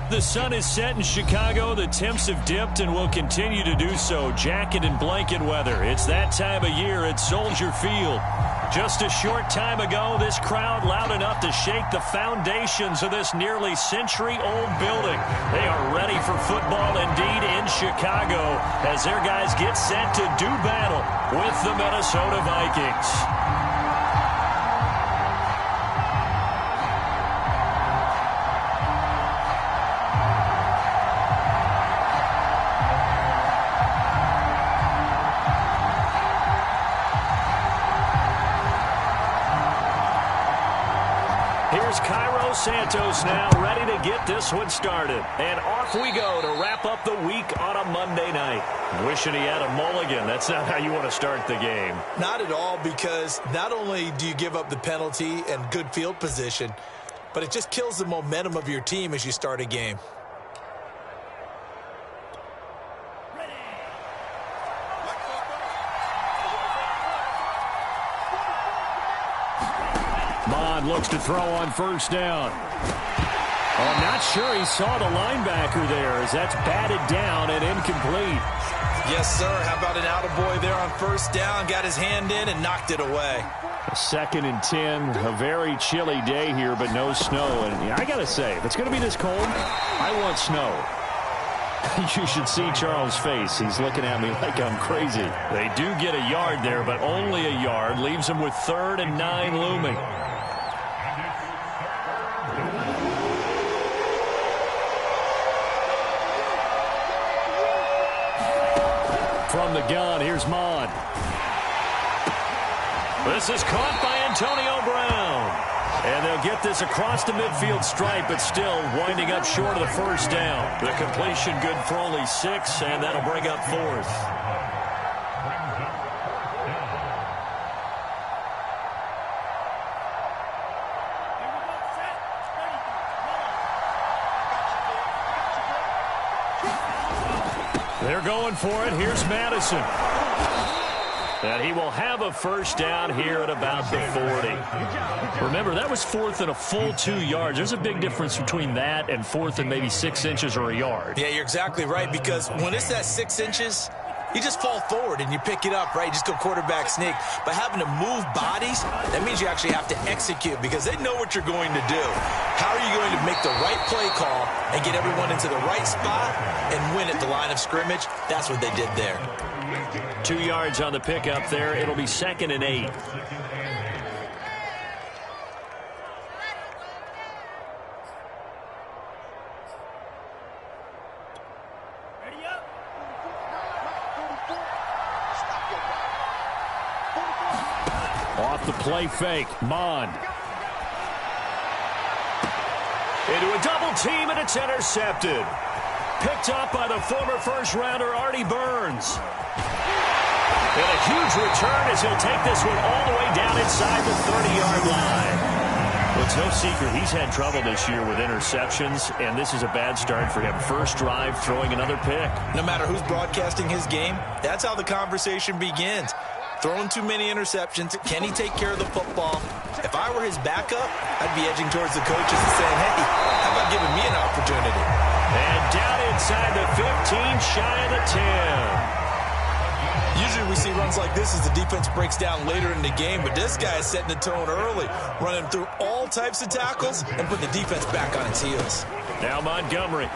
The sun is set in Chicago. The temps have dipped and will continue to do so. Jacket and blanket weather. It's that time of year at Soldier Field. Just a short time ago, this crowd loud enough to shake the foundations of this nearly century-old building. They are ready for football indeed in Chicago as their guys get set to do battle with the Minnesota Vikings. Santos now ready to get this one started. And off we go to wrap up the week on a Monday night. Wishing he had a mulligan. That's not how you want to start the game. Not at all, because not only do you give up the penalty and good field position, but it just kills the momentum of your team as you start a game. Looks to throw on first down. Oh, I'm not sure he saw the linebacker there as that's batted down and incomplete. Yes, sir. How about an attaboy there on first down? Got his hand in and knocked it away. A 2nd and 10. A very chilly day here, but no snow. And I got to say, if it's going to be this cold, I want snow. You should see Charles' face. He's looking at me like I'm crazy. They do get a yard there, but only a yard. Leaves them with 3rd and 9 looming. From the gun, here's Mon. This is caught by Antonio Brown. And they'll get this across the midfield stripe, but still winding up short of the first down. The completion good for only 6, and that'll bring up 4th. They're going for it. Here's Madison. And he will have a first down here at about the 40. Remember, that was 4th and a full 2 yards. There's a big difference between that and 4th and maybe 6 inches or a yard. Yeah, you're exactly right, because when it's that 6 inches, you just fall forward and you pick it up, right? You just go quarterback sneak. But having to move bodies, that means you actually have to execute, because they know what you're going to do. How are you going to make the right play call and get everyone into the right spot and win at the line of scrimmage? That's what they did there. 2 yards on the pickup there. It'll be 2nd and 8. Off the play fake, Mon. Into a double team, and it's intercepted. Picked up by the former first-rounder Artie Burns. And a huge return as he'll take this one all the way down inside the 30-yard line. Well, it's no secret he's had trouble this year with interceptions, and this is a bad start for him. First drive, throwing another pick. No matter who's broadcasting his game, that's how the conversation begins. Throwing too many interceptions. Can he take care of the football? If I were his backup, I'd be edging towards the coaches and saying, hey, how about giving me an opportunity? And down inside the 15, shy of the 10. Usually we see runs like this as the defense breaks down later in the game, but this guy is setting the tone early, running through all types of tackles and put the defense back on its heels. Now Montgomery.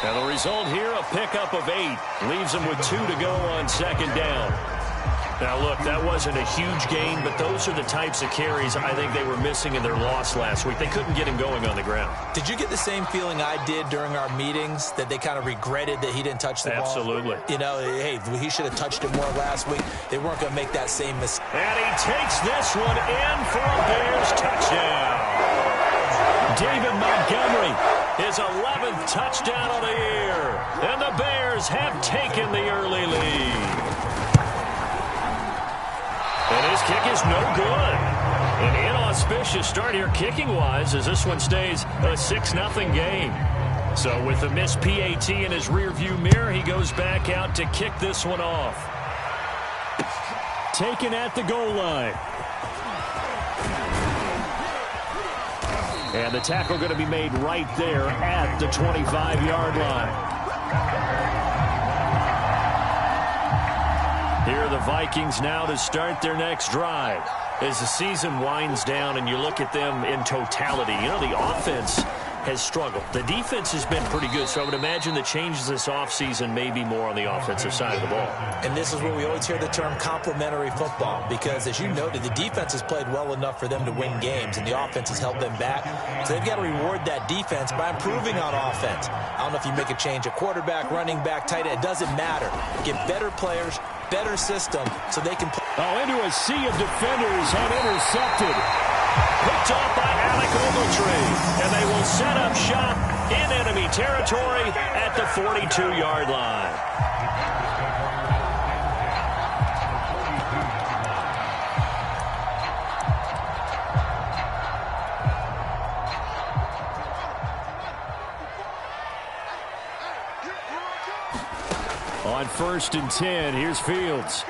And the result here, a pickup of 8. Leaves them with 2 to go on 2nd down. Now, look, that wasn't a huge gain, but those are the types of carries I think they were missing in their loss last week. They couldn't get him going on the ground. Did you get the same feeling I did during our meetings, that they kind of regretted that he didn't touch the ball? Absolutely. You know, hey, he should have touched it more last week. They weren't going to make that same mistake. And he takes this one in for a Bears touchdown. David Montgomery, his 11th touchdown of the year. And the Bears have taken the early lead. And his kick is no good. An inauspicious start here kicking-wise as this one stays a 6-0 game. So with the missed PAT in his rearview mirror, he goes back out to kick this one off. Taken at the goal line. And the tackle going to be made right there at the 25-yard line. Here are the Vikings now to start their next drive. As the season winds down and you look at them in totality, you know, the offense has struggled. The defense has been pretty good, so I would imagine the changes this offseason may be more on the offensive side of the ball. And this is where we always hear the term complementary football, because as you noted, the defense has played well enough for them to win games, and the offense has held them back. So they've got to reward that defense by improving on offense. I don't know if you make a change at quarterback, running back, tight end. It doesn't matter. Get better players, better system, so they can play. Oh, into a sea of defenders and intercepted. Picked off by Alec Ogletree, and they will set up shop in enemy territory at the 42-yard line. On 1st and 10, here's Fields.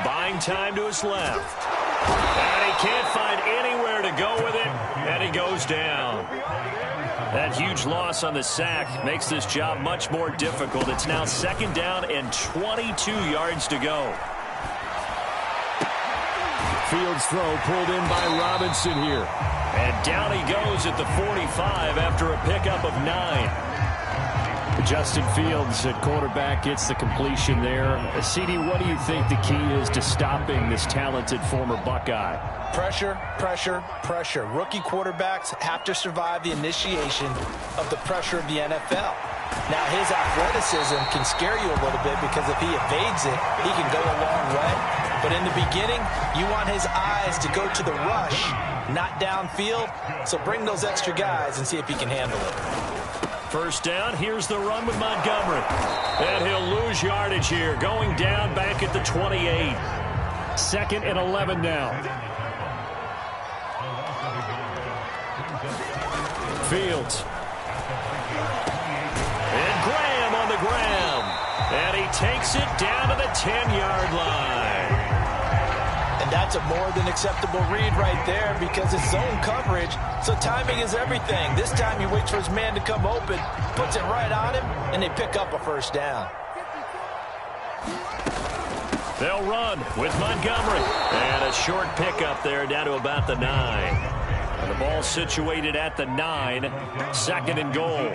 Buying time to his left. And he can't find anywhere to go with it, and he goes down. That huge loss on the sack makes this job much more difficult. It's now 2nd down and 22 yards to go. Fields' throw pulled in by Robinson here. And down he goes at the 45 after a pickup of 9. Justin Fields at quarterback gets the completion there. CD, what do you think the key is to stopping this talented former Buckeye? Pressure, pressure, pressure. Rookie quarterbacks have to survive the initiation of the pressure of the NFL. Now, his athleticism can scare you a little bit because if he evades it, he can go a long way. But in the beginning, you want his eyes to go to the rush, not downfield. So bring those extra guys and see if he can handle it. 1st down, here's the run with Montgomery. And he'll lose yardage here, going down back at the 28. 2nd and 11 now. Fields. And Graham on the ground. And he takes it down to the 10-yard line. And that's a more than acceptable read right there because it's zone coverage, so timing is everything. This time he waits for his man to come open, puts it right on him, and they pick up a 1st down. They'll run with Montgomery. And a short pickup there down to about the 9. And the ball situated at the 9, 2nd and goal.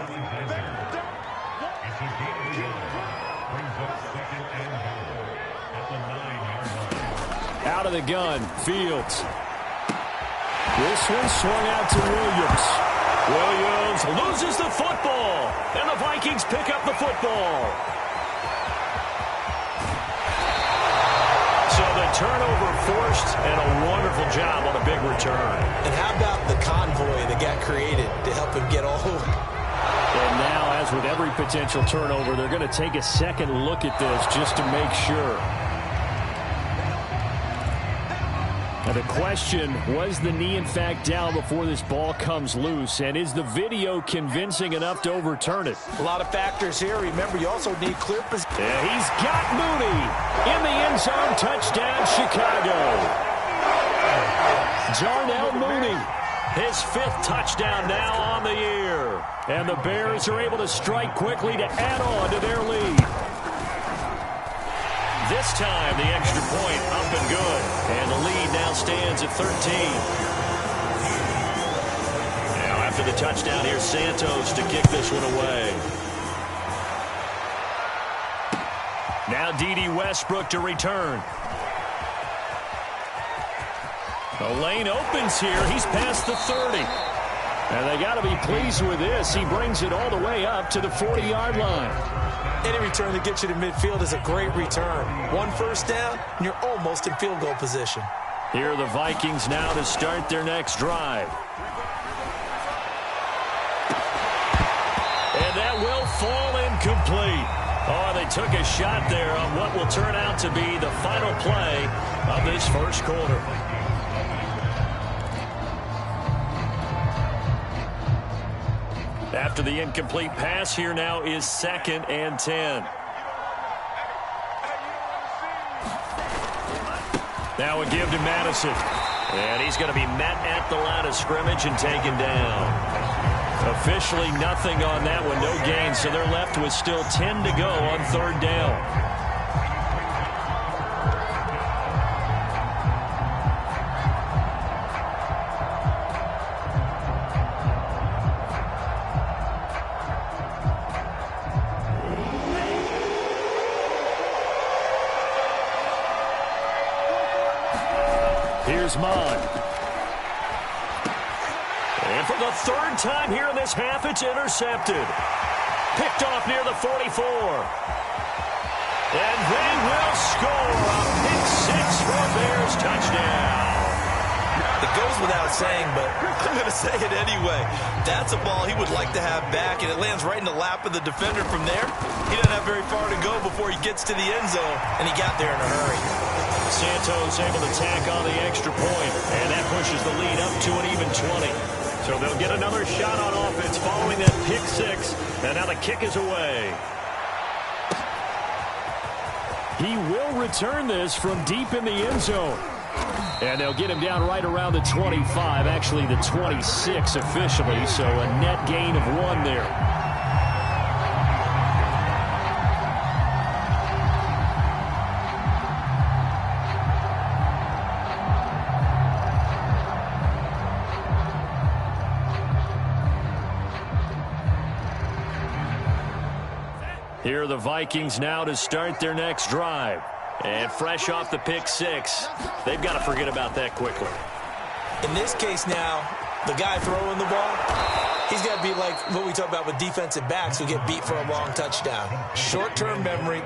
Out of the gun, Fields. This one swung out to Williams. Williams loses the football, and the Vikings pick up the football. So the turnover forced, and a wonderful job on a big return. And how about the convoy that got created to help him get all over? And now, as with every potential turnover, they're going to take a second look at this just to make sure. Now the question, was the knee in fact down before this ball comes loose? And is the video convincing enough to overturn it? A lot of factors here. Remember, you also need clear position. Yeah, he's got Mooney in the end zone. Touchdown, Chicago. Darnell Mooney, his 5th touchdown now on the year. And the Bears are able to strike quickly to add on to their lead. This time, the extra point up and good. And the lead now stands at 13. Now, after the touchdown, here's Santos to kick this one away. Now, D.D. Westbrook to return. The lane opens here. He's past the 30. And they got to be pleased with this. He brings it all the way up to the 40-yard line. Any return that gets you to midfield is a great return. 1 1st down, and you're almost in field goal position. Here are the Vikings now to start their next drive. And that will fall incomplete. Oh, they took a shot there on what will turn out to be the final play of this 1st quarter. After the incomplete pass, here now is 2nd and 10. Now a give to Madison. And he's going to be met at the line of scrimmage and taken down. Officially nothing on that one, no gain. So they're left with still 10 to go on third down. Here's Mon. And for the third time here in this half, it's intercepted. Picked off near the 44. And they will score a pick six for a Bears touchdown. It goes without saying, but I'm going to say it anyway. That's a ball he would like to have back, and it lands right in the lap of the defender from there. He doesn't have very far to go before he gets to the end zone, and he got there in a hurry. Santos able to tack on the extra point, and that pushes the lead up to an even 20. So they'll get another shot on offense following that pick six, and now the kick is away. He will return this from deep in the end zone. And they'll get him down right around the 25, actually the 26 officially, so a net gain of 1 there. Here are the Vikings now to start their next drive. And fresh off the pick six, they've got to forget about that quickly. In this case now, the guy throwing the ball, he's got to be like what we talk about with defensive backs who get beat for a long touchdown. Short-term memory,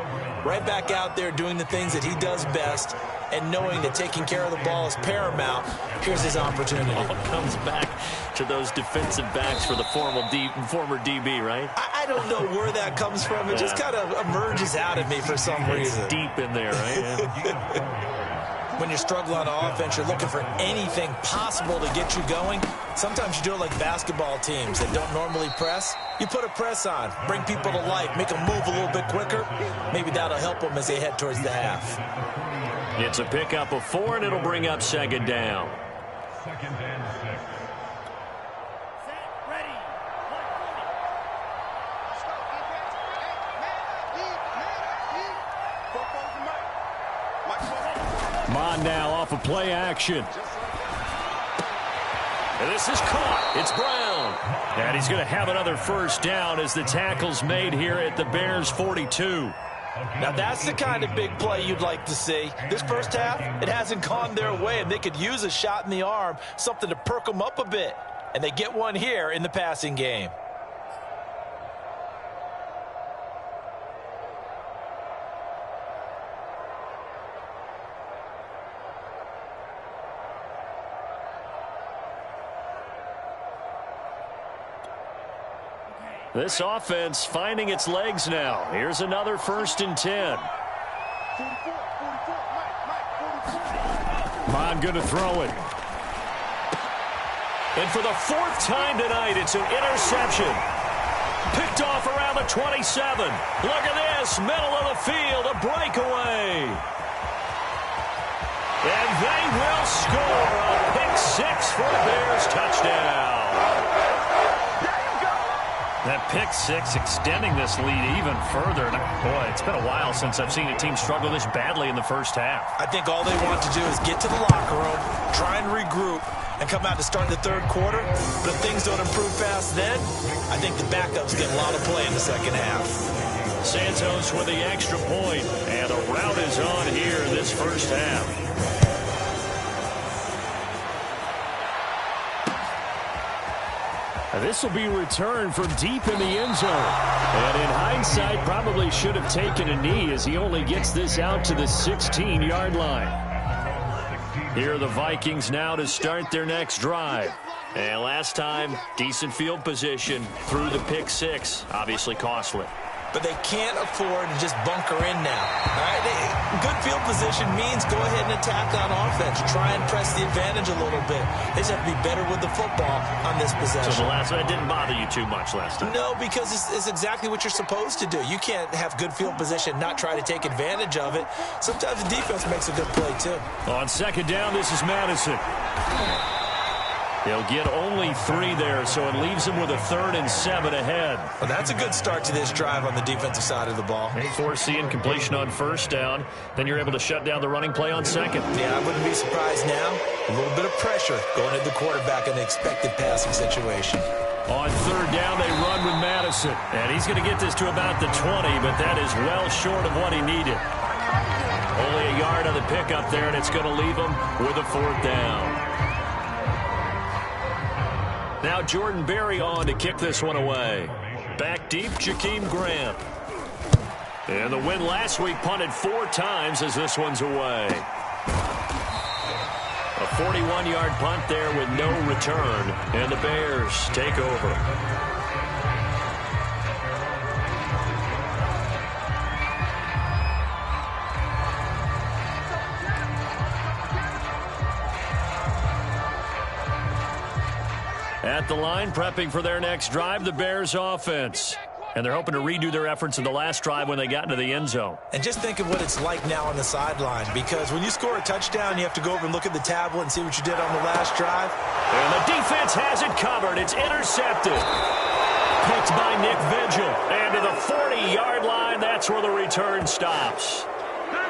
right back out there doing the things that he does best, and knowing that taking care of the ball is paramount. Here's his opportunity. All comes back to those defensive backs for the former DB, right? I don't know where that comes from. It just kind of emerges out of me for some reason. It's deep in there, right? Yeah. When you're struggling on offense, you're looking for anything possible to get you going. Sometimes you do it like basketball teams that don't normally press. You put a press on, bring people to life, make them move a little bit quicker. Maybe that'll help them as they head towards the half. It's a pickup of 4, and it'll bring up second down. Second and 6. Set, ready. Mon now off of play action. And this is caught. It's Brown. And he's going to have another first down as the tackle's made here at the Bears 42. Now that's the kind of big play you'd like to see. This first half, it hasn't gone their way, and they could use a shot in the arm, something to perk them up a bit. And they get one here in the passing game. This offense finding its legs now. Here's another 1st and 10. Mon going to throw it. And for the 4th time tonight, it's an interception. Picked off around the 27. Look at this, middle of the field, a breakaway. And they will score a pick six for the Bears touchdown. That pick six extending this lead even further. Boy, it's been a while since I've seen a team struggle this badly in the first half. I think all they want to do is get to the locker room, try and regroup, and come out to start the third quarter. But if things don't improve fast then, I think the backups get a lot of play in the second half. Santos with the extra point, and the route is on here in this first half. This will be returned from deep in the end zone. And in hindsight, probably should have taken a knee as he only gets this out to the 16-yard line. Here are the Vikings now to start their next drive. And last time, decent field position through the pick six. Obviously costly. but they can't afford to just bunker in now. All right, good field position means go ahead and attack on offense. Try and press the advantage a little bit. They just have to be better with the football on this possession. So the last one didn't bother you too much last time? No, because it's exactly what you're supposed to do. You can't have good field position, not try to take advantage of it. Sometimes the defense makes a good play, too. On second down, this is Madison. He'll get only 3 there, so it leaves him with a 3rd and 7 ahead. Well, that's a good start to this drive on the defensive side of the ball. Foreseeing completion on first down. Then you're able to shut down the running play on second. Yeah, I wouldn't be surprised now. A little bit of pressure going at the quarterback in the expected passing situation. On third down, they run with Madison. And he's going to get this to about the 20, but that is well short of what he needed. Only a yard on the pickup there, and it's going to leave him with a 4th down. Now Jordan Berry on to kick this one away. Back deep, Jakeem Grant. And the win last week punted 4 times as this one's away. A 41-yard punt there with no return. And the Bears take over. At the line, prepping for their next drive, the Bears offense. And they're hoping to redo their efforts in the last drive when they got into the end zone. And just think of what it's like now on the sideline, because when you score a touchdown, you have to go over and look at the tablet and see what you did on the last drive. And the defense has it covered. It's intercepted. Picked by Nick Vigil. And to the 40-yard line, that's where the return stops.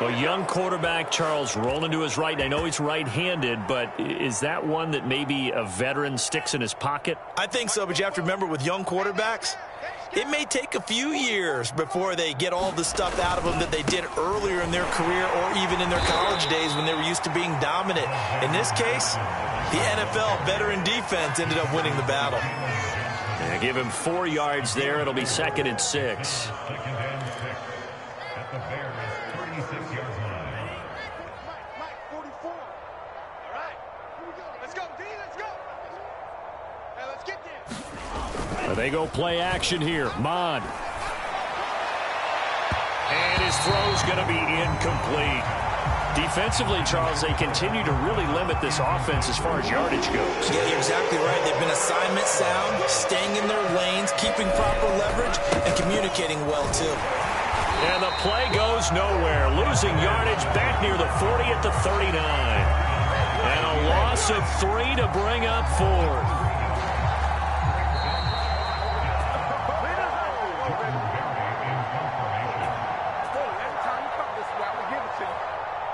A young quarterback, Charles, rolling to his right. I know he's right-handed, but is that one that maybe a veteran sticks in his pocket? I think so, but you have to remember with young quarterbacks, it may take a few years before they get all the stuff out of them that they did earlier in their career or even in their college days when they were used to being dominant. In this case, the NFL veteran defense ended up winning the battle. Yeah, give him 4 yards there. It'll be 2nd and 6. They go play action here. Mod. And his throw's going to be incomplete. Defensively, Charles, they continue to really limit this offense as far as yardage goes. Yeah, you're exactly right. They've been assignment sound, staying in their lanes, keeping proper leverage, and communicating well, too. And the play goes nowhere. Losing yardage back near the 40 at the 39. And a loss of 3 to bring up 4.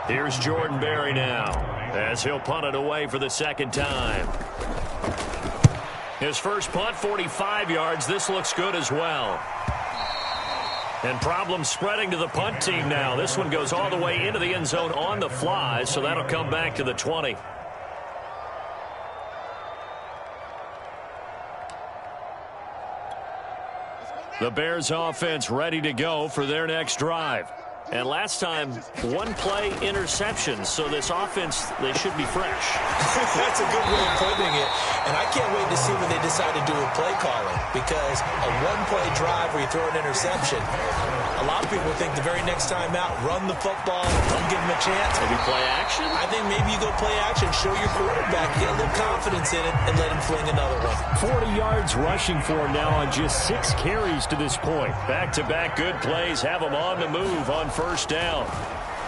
Here's Jordan Berry now, as he'll punt it away for the 2nd time. His first punt, 45 yards. This looks good as well. And problems spreading to the punt team now. This one goes all the way into the end zone on the fly, so that'll come back to the 20. The Bears offense ready to go for their next drive. And last time, 1-play interception. So this offense, they should be fresh. That's a good way of putting it. And I can't wait to see when they decide to do a play calling. Because a 1-play drive where you throw an interception, a lot of people think the very next time out, run the football, don't give them a chance. Maybe play action? I think maybe you go play action, show your quarterback, get a little confidence in it, and let him fling another one. 40 yards rushing for him now on just 6 carries to this point. Back-to-back good plays have him on the move on first down.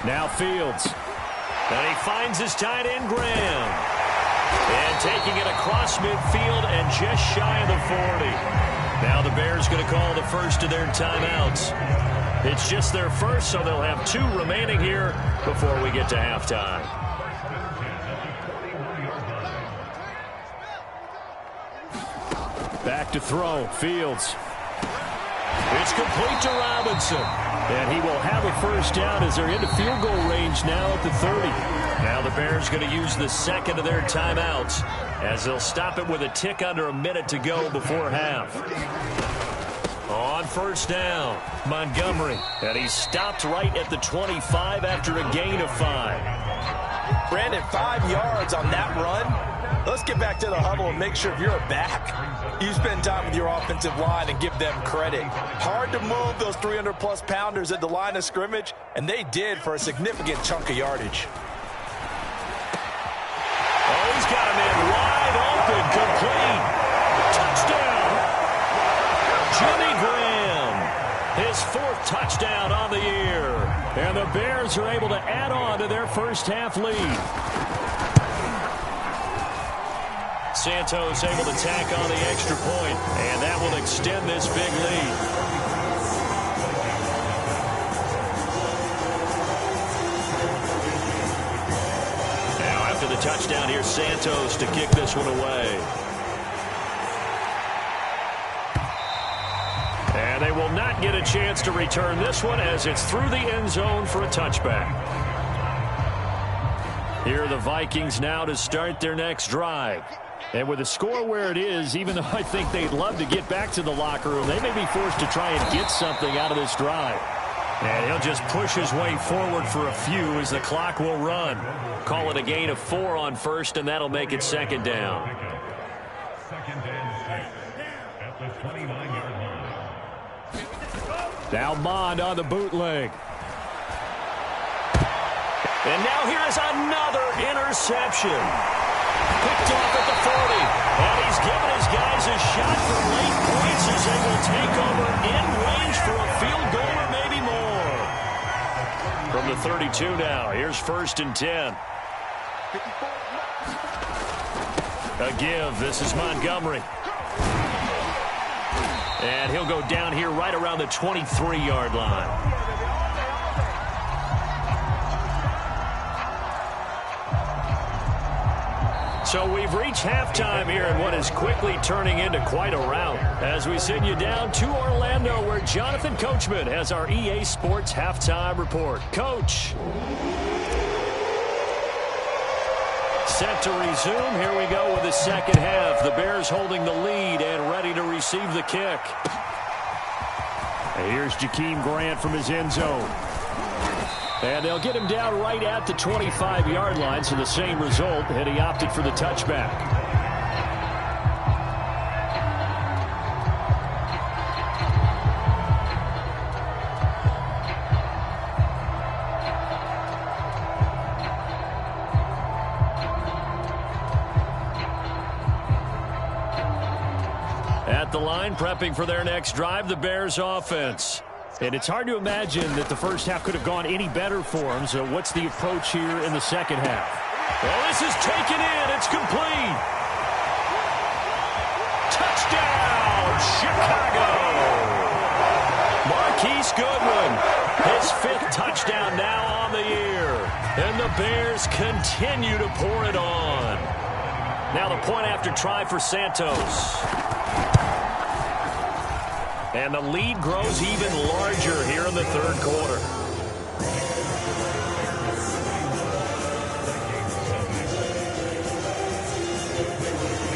Now Fields. And he finds his tight end, Graham. And taking it across midfield and just shy of the 40. Now the Bears going to call the first of their timeouts. It's just their first, so they'll have 2 remaining here before we get to halftime. Back to throw. Fields. It's complete to Robinson. And he will have a first down as they're into field goal range now at the 30. Now the Bears going to use the 2nd of their timeouts as they'll stop it with a tick under a minute to go before half. On first down, Montgomery. And he's stopped right at the 25 after a gain of 5. Brandon, 5 yards on that run. Let's get back to the huddle and make sure if you're a back, you spend time with your offensive line and give them credit. Hard to move those 300-plus pounders at the line of scrimmage, and they did for a significant chunk of yardage. Oh, he's got him in wide open, complete. Touchdown. Jimmy Graham, his 4th touchdown on the year. And the Bears are able to add on to their first-half lead. Santos able to tack on the extra point, and that will extend this big lead. Now after the touchdown, here's Santos to kick this one away. And they will not get a chance to return this one as it's through the end zone for a touchback. Here are the Vikings now to start their next drive. And with the score where it is, even though I think they'd love to get back to the locker room, they may be forced to try and get something out of this drive. And he'll just push his way forward for a few as the clock will run. Call it a gain of 4 on first, and that'll make it 2nd down. 2nd and 6 at the 29-yard line. Now Mond on the bootleg. And now here is another interception. Picked off at the 40. And he's given his guys a shot for late points as they will take over in range for a field goal or maybe more. From the 32 now, here's 1st and 10. A give. This is Montgomery. And he'll go down here right around the 23-yard line. So we've reached halftime here in what is quickly turning into quite a rout. As we send you down to Orlando, where Jonathan Coachman has our EA Sports Halftime Report. Coach. Set to resume. Here we go with the second half. The Bears holding the lead and ready to receive the kick. And here's Jakeem Grant from his end zone. And they'll get him down right at the 25-yard line, so the same result, and he opted for the touchback. At the line, prepping for their next drive, the Bears offense. And it's hard to imagine that the first half could have gone any better for them. So what's the approach here in the second half? Well, this is taken in. It's complete. Touchdown, Chicago. Marquise Goodwin, his 5th touchdown now on the year. And the Bears continue to pour it on. Now the point after try for Santos. And the lead grows even larger here in the 3rd quarter.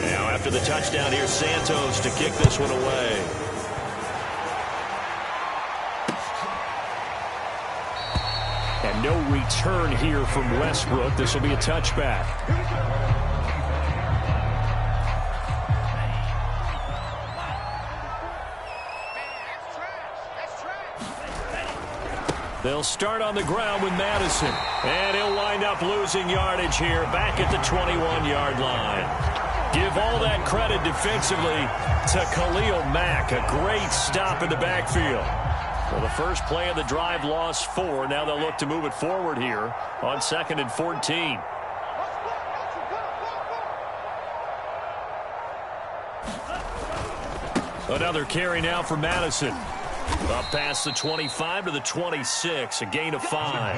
Now after the touchdown, here's Santos to kick this one away. And no return here from Westbrook. This will be a touchback. They'll start on the ground with Madison. And he'll wind up losing yardage here back at the 21-yard line. Give all that credit defensively to Khalil Mack. A great stop in the backfield. Well, the first play of the drive lost 4. Now they'll look to move it forward here on 2nd and 14. Another carry now for Madison. Up past the 25 to the 26, a gain of 5.